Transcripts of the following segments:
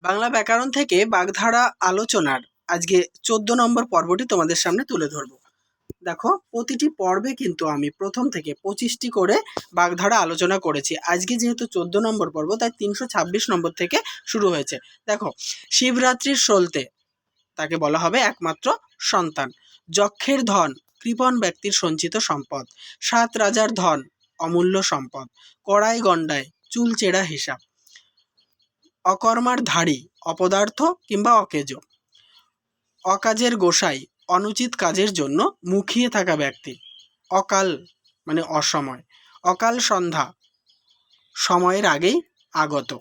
বাংলা ব্যাকরণ থেকে বাগধারা আলোচনার আজকে 14 নম্বর পর্বটি তোমাদের সামনে তুলে ধরব। দেখো, প্রতিটি পর্বে কিন্তু আমি প্রথম থেকে 25টি করে বাগধারা আলোচনা করেছি। আজকে যেহেতু 14 নম্বর পর্ব, তাই 326 নম্বর থেকে শুরু হয়েছে। দেখো, শিবরাত্রির সলতে তাকে বলা হবে একমাত্র সন্তান। যক্ষের ধন কৃপণ ব্যক্তির সঞ্চিত সম্পদ। 7 রাজার ধন অমূল্য সম্পদ। কড়াই গণ্ডায় চুল চেরা হিসাব। অকর্মার ধাড়ি অপদার্থ কিংবা অকেজ। অকাজের গোসাই অনুচিত কাজের জন্য মুখিয়ে থাকা ব্যক্তি। অকাল মানে অসময়। অকাল সন্ধ্যা সময়ের আগেই আগত।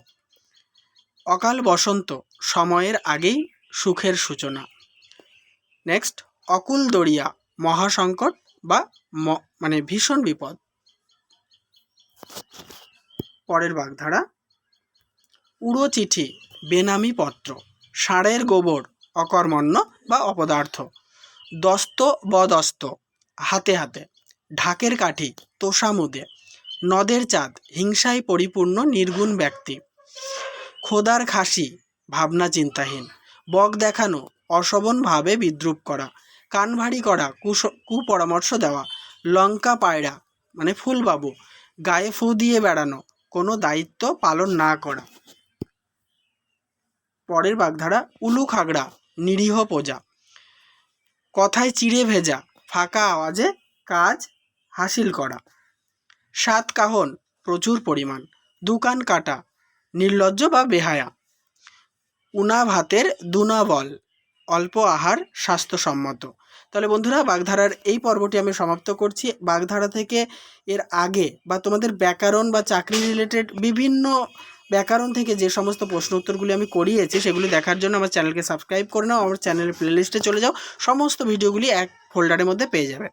অকাল বসন্ত সময়ের আগেই সুখের সূচনা। নেক্সট, অকুল দরিয়া মহাসংকট বা মানে ভীষণ বিপদ। পরের বাগধারা, উড়ো চিঠি বেনামি পত্র। ষাঁড়ের গোবর অকর্মণ্য বা অপদার্থ। দস্ত বদস্ত হাতে হাতে। ঢাকের কাঠি তোষামুদে। নদের চাঁদ হিংসায় পরিপূর্ণ নির্গুণ ব্যক্তি। খোদার খাসি ভাবনা চিন্তাহীন। বক দেখানো অশোভনভাবে বিদ্রুপ করা। কান ভারী করা কুপরামর্শ দেওয়া। লঙ্কা পায়রা মানে ফুলবাবু গায়ে ফু দিয়ে বেড়ানো, কোনো দায়িত্ব পালন না করা। পরের বাগধারা, উলু খাগড়া নিরীহ প্রজা। কথায় চিড়ে ভেজা ফাঁকা আওয়াজে কাজ হাসিল করা। 7 কাহন প্রচুর পরিমাণ। দুকান কাটা নির্লজ্জ বা বেহায়া। উনা ভাতের দুনা বল অল্প আহার স্বাস্থ্যসম্মত। তাহলে বন্ধুরা, বাগধারার এই পর্বটি আমি সমাপ্ত করছি। বাগধারা থেকে এর আগে বা তোমাদের ব্যাকরণ বা চাকরি রিলেটেড বিভিন্ন ব্যাকরণ থেকে যে সমস্ত প্রশ্ন উত্তরগুলি আমি করিয়েছি সেগুলি দেখার জন্য আমার চ্যানেলকে সাবস্ক্রাইব করে নাও। আমার চ্যানেলের প্লেলিস্টে চলে যাও, সমস্ত ভিডিওগুলি এক ফোল্ডারের মধ্যে পেয়ে যাবে।